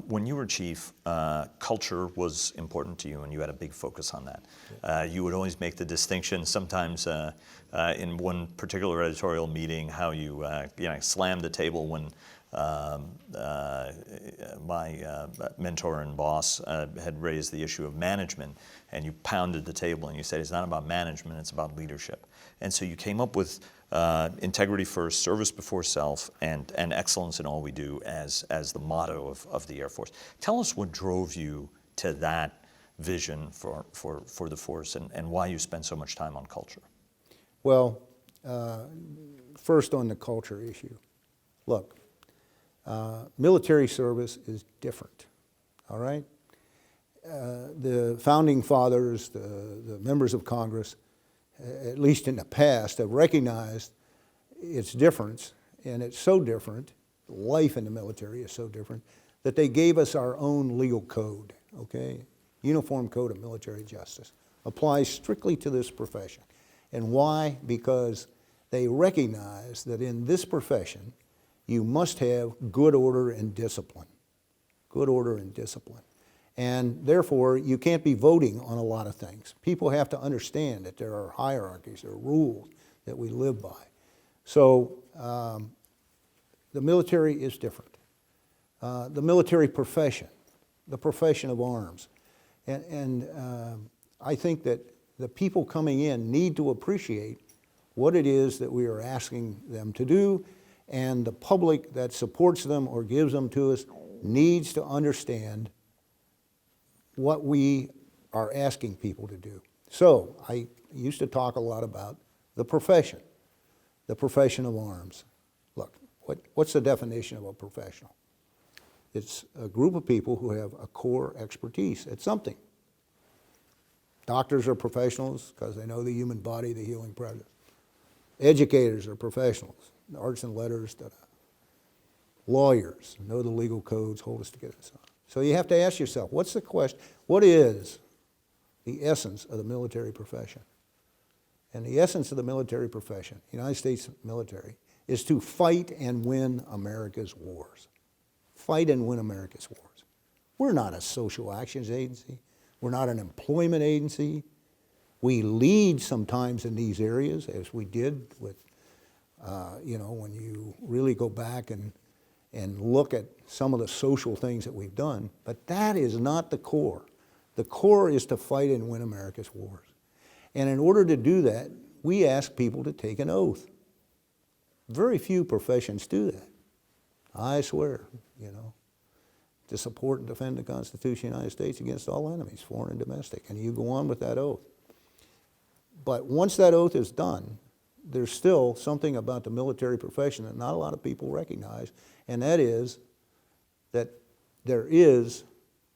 When you were chief, culture was important to you, and you had a big focus on that. You would always make the distinction, sometimes in one particular editorial meeting, how you slammed the table when my mentor and boss had raised the issue of management, and you pounded the table and you said, it's not about management, it's about leadership. And so you came up with integrity first, service before self, and excellence in all we do as the motto of the Air Force. Tell us what drove you to that vision for the force, and why you spend so much time on culture. Well, first on the culture issue. Look, military service is different, all right? The founding fathers, the members of Congress, at least in the past, have recognized its difference, and it's so different, life in the military is so different, that they gave us our own legal code, okay? Uniform Code of Military Justice. Applies strictly to this profession. And why? Because they recognize that in this profession, you must have good order and discipline. Good order and discipline. And therefore, you can't be voting on a lot of things. People have to understand that there are hierarchies, there are rules that we live by. So the military is different. The military profession, the profession of arms. And I think that the people coming in need to appreciate what it is that we are asking them to do, and the public that supports them or gives them to us needs to understand what we are asking people to do. So I used to talk a lot about the profession of arms. Look, what's the definition of a professional? It's a group of people who have a core expertise at something. Doctors are professionals because they know the human body, the healing process. Educators are professionals, the arts and letters. Lawyers know the legal codes, hold us together. So you have to ask yourself, what's the question? What is the essence of the military profession? And the essence of the military profession, United States military, is to fight and win America's wars. Fight and win America's wars. We're not a social actions agency. We're not an employment agency. We lead sometimes in these areas, as we did with, when you really go back and look at some of the social things that we've done, but that is not the core. The core is to fight and win America's wars. And in order to do that, we ask people to take an oath. Very few professions do that. I swear, to support and defend the Constitution of the United States against all enemies, foreign and domestic, and you go on with that oath. But once that oath is done, there's still something about the military profession that not a lot of people recognize, and that is that there is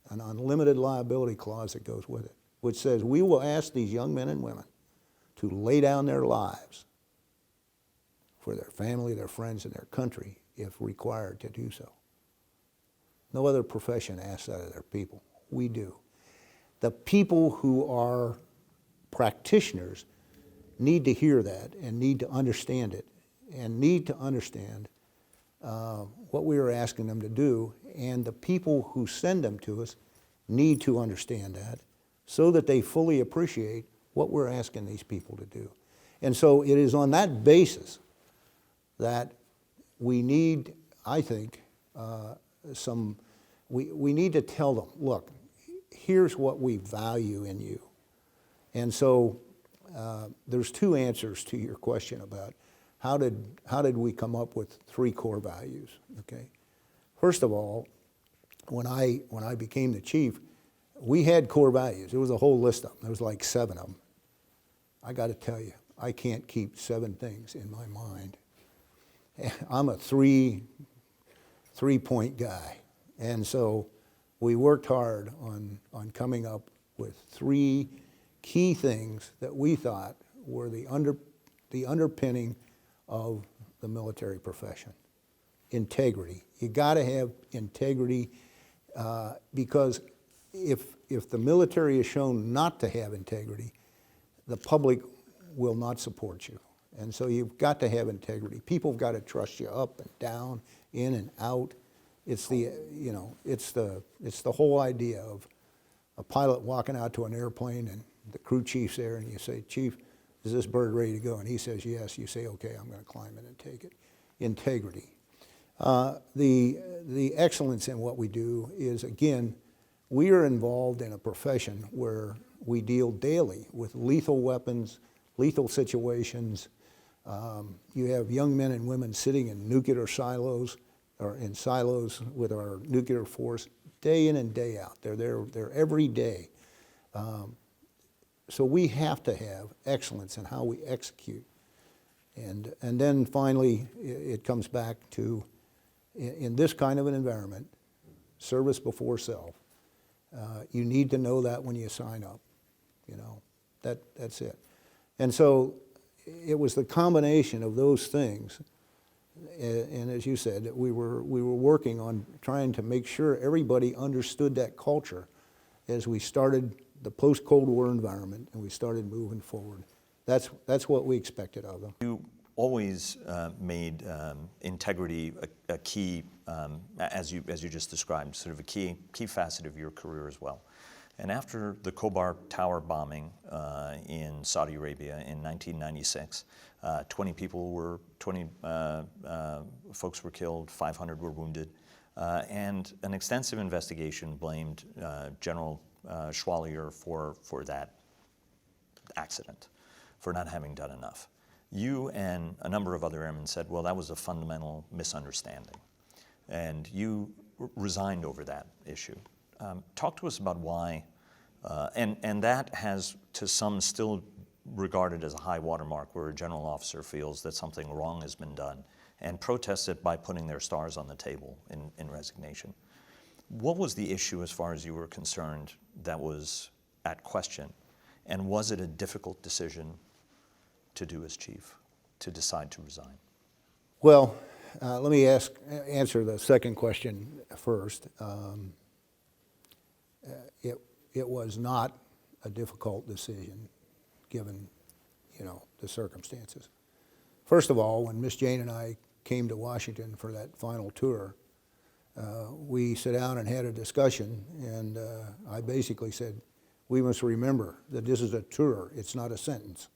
an unlimited liability clause that goes with it, which says we will ask these young men and women to lay down their lives for their family, their friends, and their country if required to do so. No other profession asks that of their people. We do. The people who are practitioners need to hear that and need to understand it and need to understand what we are asking them to do, and the people who send them to us need to understand that so that they fully appreciate what we're asking these people to do. And so it is on that basis that we need, I think, we need to tell them, look, here's what we value in you. And so there's two answers to your question about how did we come up with 3 core values, okay? First of all, when I became the chief, we had core values. There was a whole list of them. There was like 7 of them. I got to tell you, I can't keep 7 things in my mind. I'm a three-point guy. And so we worked hard on coming up with 3 key things that we thought were the underpinning of the military profession. Integrity. You got to have integrity because if the military is shown not to have integrity, the public will not support you. And so you've got to have integrity. People have got to trust you up and down, in and out. It's the, you know, it's the whole idea of a pilot walking out to an airplane and the crew chief's there and you say, Chief, is this bird ready to go? And he says, yes. You say, okay, I'm going to climb it and take it. Integrity. The excellence in what we do is, again, we are involved in a profession where we deal daily with lethal weapons, lethal situations. You have young men and women sitting in nuclear silos or in silos with our nuclear force day in and day out. They're there every day. So we have to have excellence in how we execute. And then finally, it comes back to, in this kind of an environment, service before self. You need to know that when you sign up, you know, that's it. And so it was the combination of those things, and as you said, that we were working on trying to make sure everybody understood that culture as we started the post-Cold War environment and we started moving forward. That's what we expected of them. You always made integrity a key, as you just described, sort of a key facet of your career as well. And after the Khobar Tower bombing in Saudi Arabia in 1996, 20 folks were killed, 500 were wounded, and an extensive investigation blamed General Schwalier for that accident, for not having done enough. You and a number of other airmen said, well, that was a fundamental misunderstanding, and you resigned over that issue. Talk to us about why, and that has to some still regarded as a high watermark where a general officer feels that something wrong has been done and protests it by putting their stars on the table in resignation. What was the issue as far as you were concerned that was at question, and was it a difficult decision to do as chief, to decide to resign? Well, let me answer the second question first. It was not a difficult decision, given, you know, the circumstances. First of all, when Miss Jane and I came to Washington for that final tour, we sat down and had a discussion, and I basically said, we must remember that this is a tour, it's not a sentence.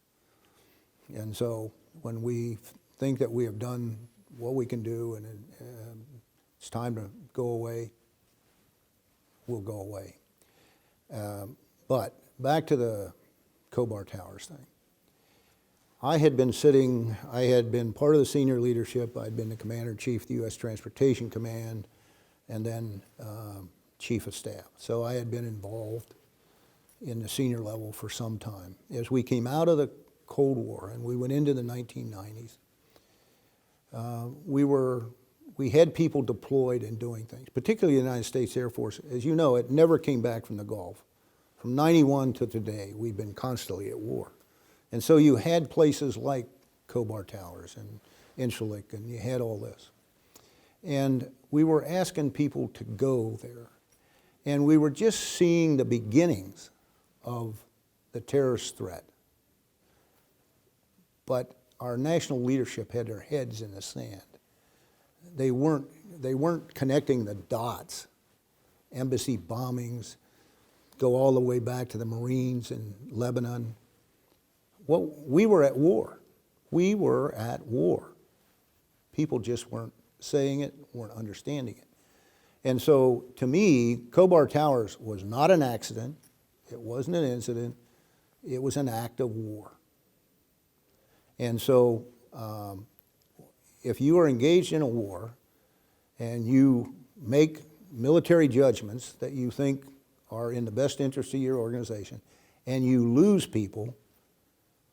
And so when we think that we have done what we can do and it's time to go away, we'll go away. But back to the Khobar Towers thing. I had been part of the senior leadership. I'd been the Commander-in-Chief of the U.S. Transportation Command and then Chief of Staff. So I had been involved in the senior level for some time. As we came out of the Cold War and we went into the 1990s, we had people deployed and doing things, particularly the United States Air Force. As you know, it never came back from the Gulf. From 91 to today, we've been constantly at war. And so you had places like Khobar Towers and Incirlik, and you had all this. And we were asking people to go there. And we were just seeing the beginnings of the terrorist threat. But our national leadership had their heads in the sand. They weren't connecting the dots. Embassy bombings go all the way back to the Marines in Lebanon. Well, we were at war. We were at war. People just weren't saying it, weren't understanding it. And so, to me, Khobar Towers was not an accident. It wasn't an incident. It was an act of war. And so, if you are engaged in a war and you make military judgments that you think are in the best interest of your organization and you lose people,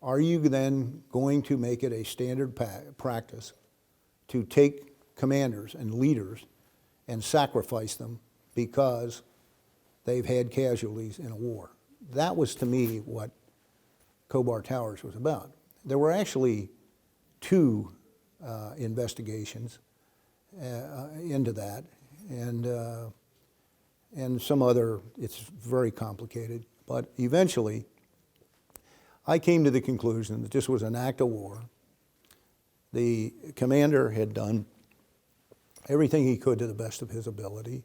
are you then going to make it a standard practice to take commanders and leaders and sacrifice them because they've had casualties in a war? That was, to me, what Khobar Towers was about. There were actually two investigations into that, and some other. It's very complicated, but eventually I came to the conclusion that this was an act of war. The commander had done everything he could to the best of his ability.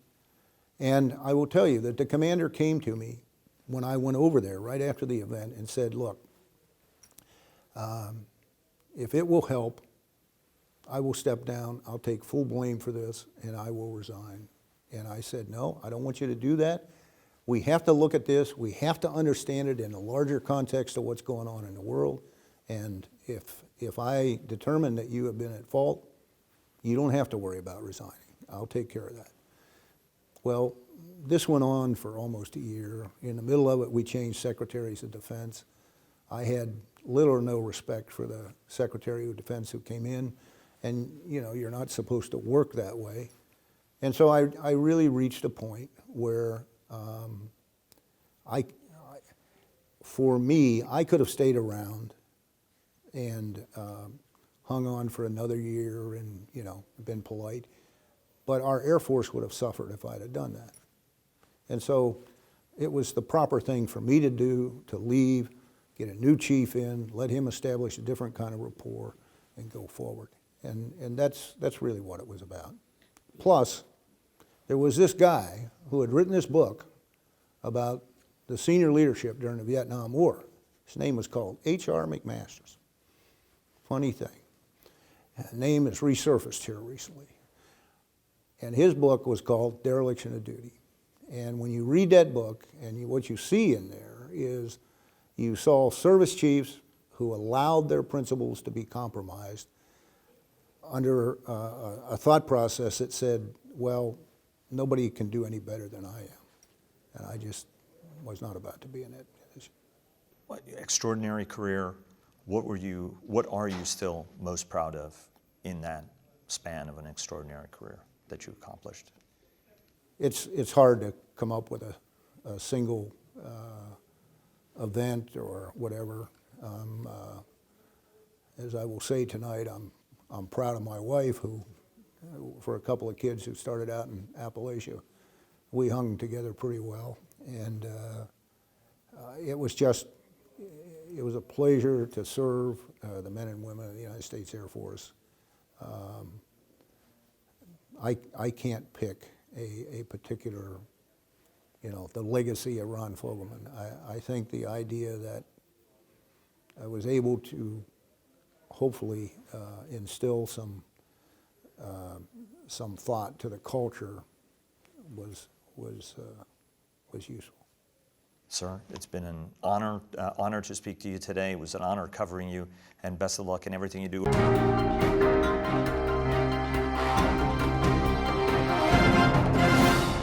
And I will tell you that the commander came to me when I went over there right after the event and said, look, if it will help, I will step down, I'll take full blame for this, and I will resign. And I said, no, I don't want you to do that. We have to look at this. We have to understand it in a larger context of what's going on in the world. And if I determine that you have been at fault, you don't have to worry about resigning. I'll take care of that. Well, this went on for almost a year. In the middle of it, we changed secretaries of defense. I had little or no respect for the Secretary of Defense who came in. And, you know, you're not supposed to work that way. And so I really reached a point where for me, I could have stayed around and hung on for another year and, you know, been polite. But our Air Force would have suffered if I'd have done that. And so it was the proper thing for me to do, to leave, get a new chief in, let him establish a different kind of rapport, and go forward. And that's really what it was about. Plus, there was this guy who had written this book about the senior leadership during the Vietnam War. His name was called H.R. McMaster's. Funny thing. The name has resurfaced here recently. And his book was called Dereliction of Duty. And when you read that book, and what you see in there is you saw service chiefs who allowed their principles to be compromised under a thought process that said, well, nobody can do any better than I am. And I just was not about to be in that position. What extraordinary career. What are you still most proud of in that span of an extraordinary career that you accomplished? It's hard to come up with a single event or whatever. As I will say tonight, I'm proud of my wife, who, for a couple of kids who started out in Appalachia, we hung together pretty well. And it was a pleasure to serve the men and women of the United States Air Force. I can't pick a particular, you know, the legacy of Ron Fogleman. I think the idea that I was able to hopefully instill some thought to the culture was useful. Sir, it's been an honor to speak to you today. It was an honor covering you, and best of luck in everything you do.